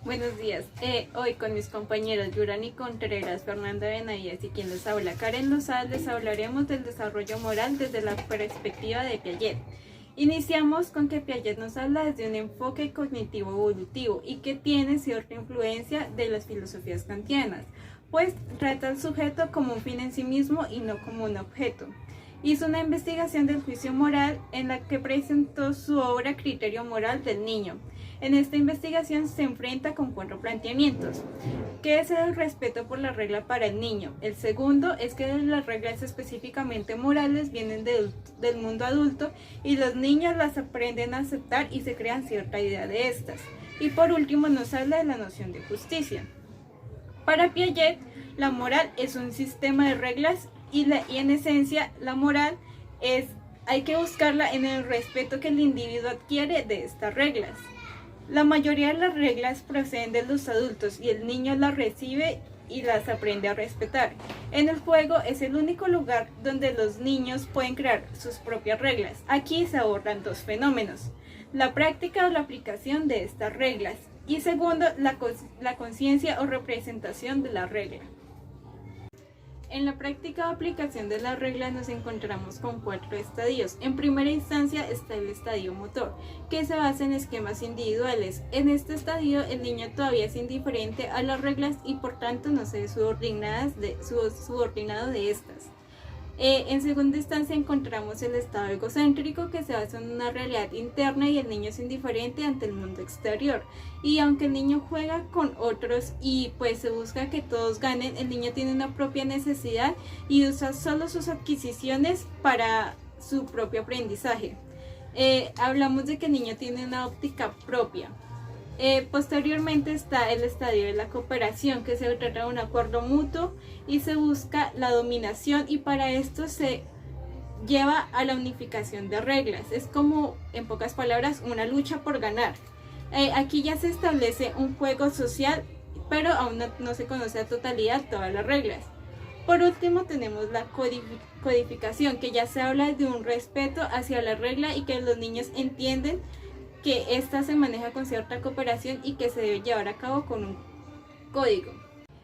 Buenos días. Hoy con mis compañeros Yurani Contreras, Fernanda Benavides y quien les habla, Karen Lozada, les hablaremos del desarrollo moral desde la perspectiva de Piaget. Iniciamos con que Piaget nos habla desde un enfoque cognitivo evolutivo y que tiene cierta influencia de las filosofías kantianas, pues trata al sujeto como un fin en sí mismo y no como un objeto. Hizo una investigación del juicio moral en la que presentó su obra Criterio Moral del Niño. En esta investigación se enfrenta con 4 planteamientos. ¿Qué es el respeto por la regla para el niño? El segundo es que las reglas específicamente morales vienen del mundo adulto y los niños las aprenden a aceptar y se crean cierta idea de estas. Y por último nos habla de la noción de justicia. Para Piaget, la moral es un sistema de reglas y en esencia la moral hay que buscarla en el respeto que el individuo adquiere de estas reglas. La mayoría de las reglas proceden de los adultos y el niño las recibe y las aprende a respetar. En el juego es el único lugar donde los niños pueden crear sus propias reglas. Aquí se abordan 2 fenómenos: la práctica o la aplicación de estas reglas y segundo, la conciencia o representación de la regla. En la práctica o aplicación de la regla nos encontramos con 4 estadios. En primera instancia está el estadio motor, que se basa en esquemas individuales. En este estadio el niño todavía es indiferente a las reglas y por tanto no se ve subordinado de estas. En segunda instancia encontramos el estado egocéntrico, que se basa en una realidad interna y el niño es indiferente ante el mundo exterior. Y aunque el niño juega con otros y pues se busca que todos ganen, el niño tiene una propia necesidad y usa solo sus adquisiciones para su propio aprendizaje. Hablamos de que el niño tiene una óptica propia. Posteriormente está el estadio de la cooperación, que se trata de un acuerdo mutuo y se busca la dominación y para esto se lleva a la unificación de reglas. Es como, en pocas palabras, una lucha por ganar. Aquí ya se establece un juego social, pero aún no se conoce a totalidad todas las reglas. Por último tenemos la codificación, que ya se habla de un respeto hacia la regla y que los niños entienden que ésta se maneja con cierta cooperación y que se debe llevar a cabo con un código.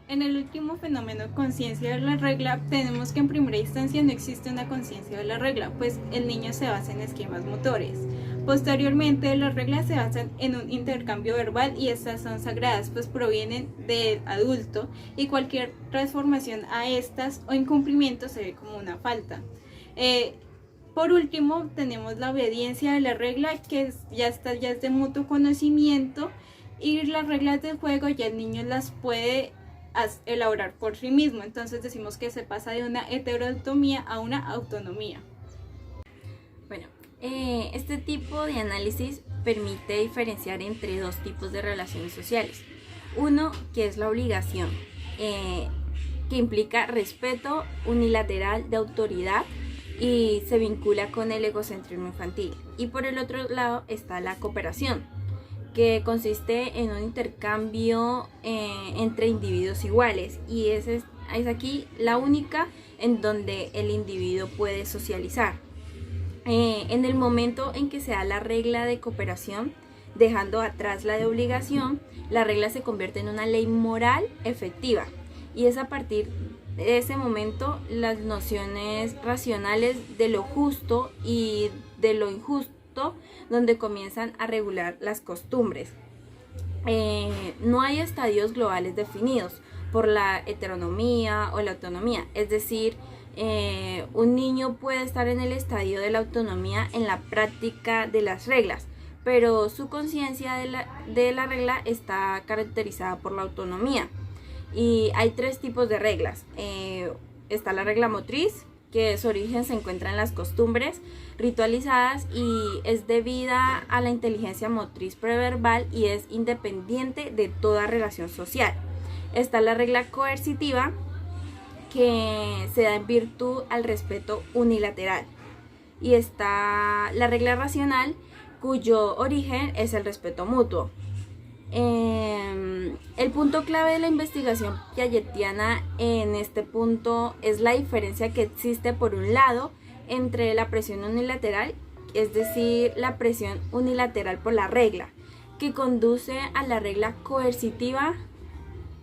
En el último fenómeno, conciencia de la regla, tenemos que en primera instancia no existe una conciencia de la regla, pues el niño se basa en esquemas motores. Posteriormente, las reglas se basan en un intercambio verbal y estas son sagradas, pues provienen del adulto y cualquier transformación a estas o incumplimiento se ve como una falta. Por último, tenemos la obediencia de la regla, que ya es de mutuo conocimiento, y las reglas del juego ya el niño las puede elaborar por sí mismo. Entonces decimos que se pasa de una heteronomía a una autonomía. Bueno, este tipo de análisis permite diferenciar entre 2 tipos de relaciones sociales. Uno, que es la obligación, que implica respeto unilateral de autoridad y se vincula con el egocentrismo infantil. Y por el otro lado está la cooperación, que consiste en un intercambio entre individuos iguales y es aquí la única en donde el individuo puede socializar. En el momento en que se da la regla de cooperación, dejando atrás la de obligación, la regla se convierte en una ley moral efectiva y es a partir de ese momento las nociones racionales de lo justo y de lo injusto donde comienzan a regular las costumbres. No hay estadios globales definidos por la heteronomía o la autonomía, es decir, un niño puede estar en el estadio de la autonomía en la práctica de las reglas, pero su conciencia de la regla está caracterizada por la autonomía. Y hay 3 tipos de reglas. Está la regla motriz, que su origen se encuentra en las costumbres ritualizadas y es debida a la inteligencia motriz preverbal y es independiente de toda relación social. Está la regla coercitiva, que se da en virtud al respeto unilateral. Y está la regla racional, cuyo origen es el respeto mutuo. El punto clave de la investigación piagetiana en este punto es la diferencia que existe por un lado entre la presión unilateral, es decir, la presión unilateral por la regla, que conduce a la regla coercitiva,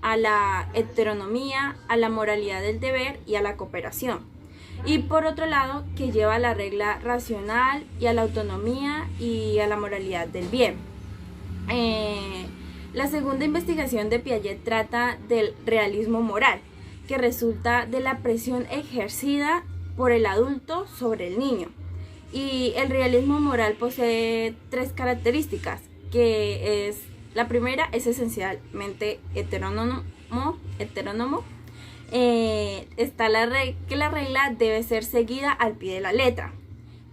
a la heteronomía, a la moralidad del deber y a la cooperación. Y por otro lado, que lleva a la regla racional y a la autonomía y a la moralidad del bien. La segunda investigación de Piaget trata del realismo moral, que resulta de la presión ejercida por el adulto sobre el niño. Y el realismo moral posee tres características, que es: la primera es esencialmente heterónomo. Está que la regla debe ser seguida al pie de la letra.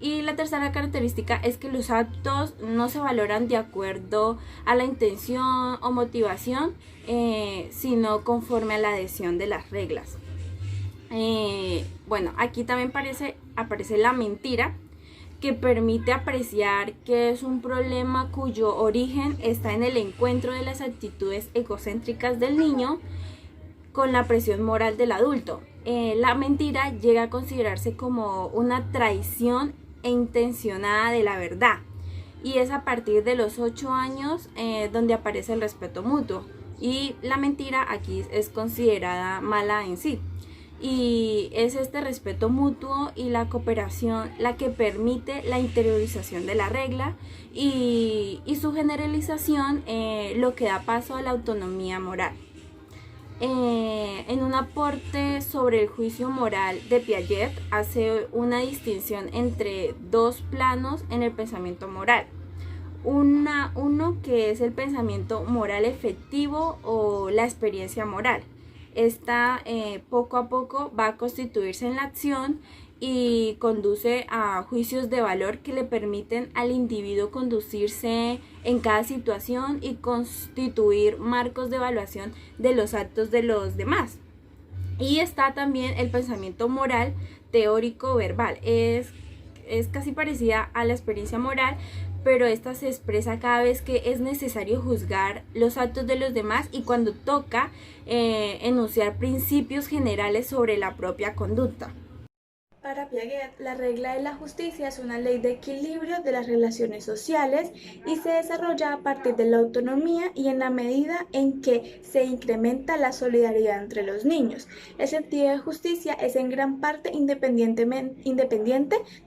Y la tercera característica es que los actos no se valoran de acuerdo a la intención o motivación, sino conforme a la adhesión de las reglas. Bueno, aquí también aparece la mentira, que permite apreciar que es un problema cuyo origen está en el encuentro de las actitudes egocéntricas del niño con la presión moral del adulto. La mentira llega a considerarse como una traición intencionada de la verdad, y es a partir de los 8 años donde aparece el respeto mutuo, y la mentira aquí es considerada mala en sí. Y es este respeto mutuo y la cooperación la que permite la interiorización de la regla y su generalización, lo que da paso a la autonomía moral. En un aporte sobre el juicio moral de Piaget, hace una distinción entre dos planos en el pensamiento moral. Uno que es el pensamiento moral efectivo o la experiencia moral. Esta poco a poco va a constituirse en la acción y conduce a juicios de valor que le permiten al individuo conducirse en cada situación y constituir marcos de evaluación de los actos de los demás. Y está también el pensamiento moral teórico verbal. Es casi parecida a la experiencia moral, pero esta se expresa cada vez que es necesario juzgar los actos de los demás y cuando toca enunciar principios generales sobre la propia conducta. Para Piaget, la regla de la justicia es una ley de equilibrio de las relaciones sociales y se desarrolla a partir de la autonomía y en la medida en que se incrementa la solidaridad entre los niños. El sentido de justicia es en gran parte independiente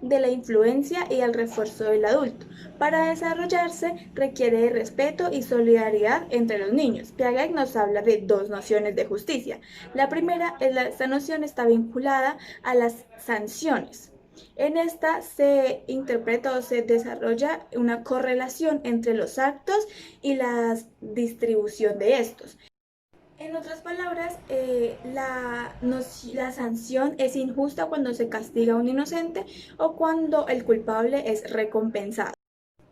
de la influencia y el refuerzo del adulto. Para desarrollarse requiere de respeto y solidaridad entre los niños. Piaget nos habla de dos nociones de justicia. La primera esta noción está vinculada a las sanciones. En esta se interpreta o se desarrolla una correlación entre los actos y la distribución de estos. En otras palabras, la sanción es injusta cuando se castiga a un inocente o cuando el culpable es recompensado.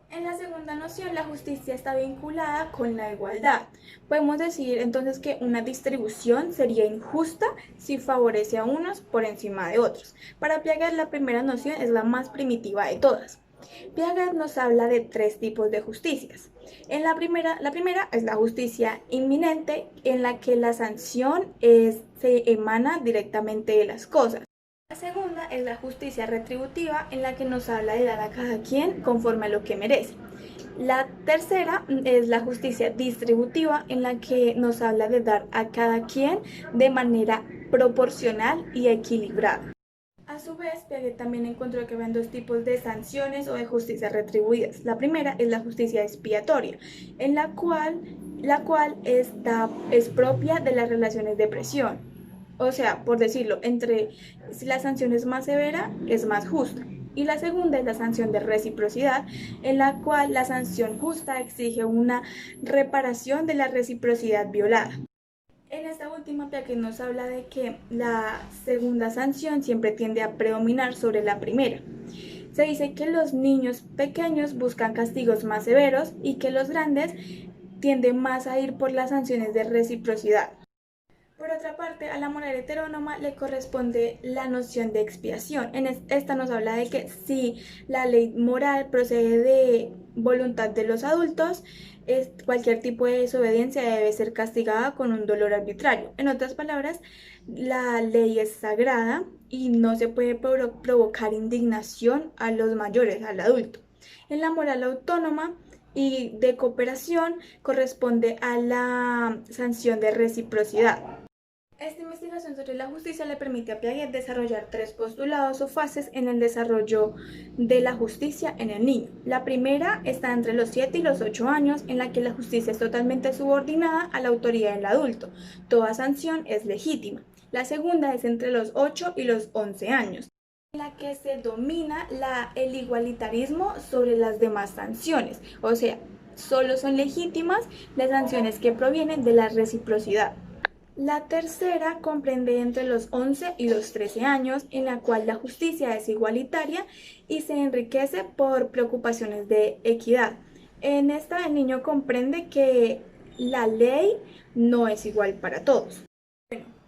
En la segunda noción, la justicia está vinculada con la igualdad. Podemos decir entonces que una distribución sería injusta si favorece a unos por encima de otros. Para Piaget, la primera noción es la más primitiva de todas. Piaget nos habla de tres tipos de justicias. La primera es la justicia inminente, en la que la sanción se emana directamente de las cosas. La segunda es la justicia retributiva, en la que nos habla de dar a cada quien conforme a lo que merece. La tercera es la justicia distributiva, en la que nos habla de dar a cada quien de manera proporcional y equilibrada. A su vez, Piaget también encontró que había dos tipos de sanciones o de justicia retribuidas. La primera es la justicia expiatoria, en la cual es propia de las relaciones de presión. O sea, por decirlo, si la sanción es más severa, es más justa. Y la segunda es la sanción de reciprocidad, en la cual la sanción justa exige una reparación de la reciprocidad violada. En esta última, Piaget nos habla de que la segunda sanción siempre tiende a predominar sobre la primera. Se dice que los niños pequeños buscan castigos más severos y que los grandes tienden más a ir por las sanciones de reciprocidad. Por otra parte, a la moral heterónoma le corresponde la noción de expiación. Esta nos habla de que si la ley moral procede de voluntad de los adultos, cualquier tipo de desobediencia debe ser castigada con un dolor arbitrario. En otras palabras, la ley es sagrada y no se puede provocar indignación a los mayores, al adulto. En la moral autónoma y de cooperación corresponde a la sanción de reciprocidad. Esta investigación sobre la justicia le permite a Piaget desarrollar 3 postulados o fases en el desarrollo de la justicia en el niño. La primera está entre los 7 y los 8 años, en la que la justicia es totalmente subordinada a la autoridad del adulto. Toda sanción es legítima. La segunda es entre los 8 y los 11 años, en la que se domina el igualitarismo sobre las demás sanciones, o sea, solo son legítimas las sanciones que provienen de la reciprocidad. La tercera comprende entre los 11 y los 13 años, en la cual la justicia es igualitaria y se enriquece por preocupaciones de equidad. En esta, el niño comprende que la ley no es igual para todos.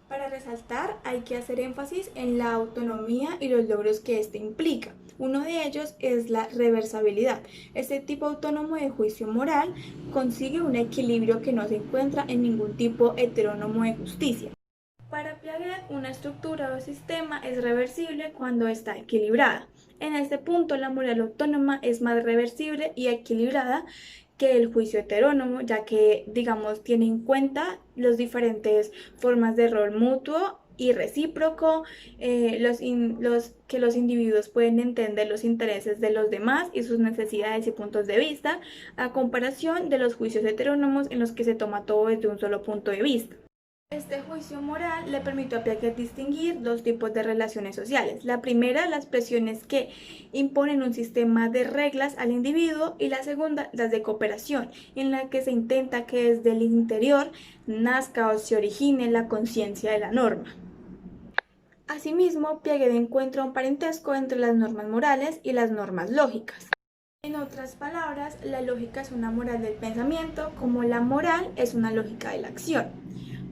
Para resaltar, hay que hacer énfasis en la autonomía y los logros que éste implica. Uno de ellos es la reversibilidad. Este tipo autónomo de juicio moral consigue un equilibrio que no se encuentra en ningún tipo heterónomo de justicia. Para Piaget, una estructura o sistema es reversible cuando está equilibrada. En este punto, la moral autónoma es más reversible y equilibrada que el juicio heterónomo, ya que, digamos, tiene en cuenta las diferentes formas de rol mutuo y recíproco, que los individuos pueden entender los intereses de los demás y sus necesidades y puntos de vista, a comparación de los juicios heterónomos en los que se toma todo desde un solo punto de vista. Este juicio moral le permitió a Piaget distinguir 2 tipos de relaciones sociales. La primera, las presiones que imponen un sistema de reglas al individuo, y la segunda, las de cooperación, en la que se intenta que desde el interior nazca o se origine la conciencia de la norma. Asimismo, Piaget encuentra un parentesco entre las normas morales y las normas lógicas. En otras palabras, la lógica es una moral del pensamiento, como la moral es una lógica de la acción.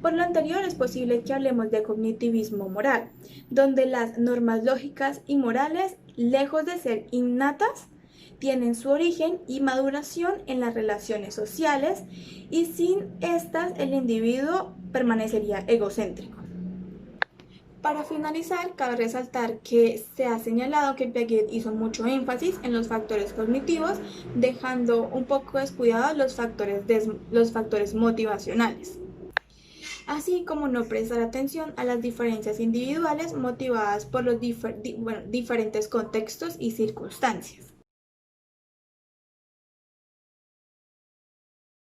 Por lo anterior, es posible que hablemos de cognitivismo moral, donde las normas lógicas y morales, lejos de ser innatas, tienen su origen y maduración en las relaciones sociales, y sin estas el individuo permanecería egocéntrico. Para finalizar, cabe resaltar que se ha señalado que Piaget hizo mucho énfasis en los factores cognitivos, dejando un poco descuidados los factores motivacionales, así como no prestar atención a las diferencias individuales motivadas por los diferentes contextos y circunstancias.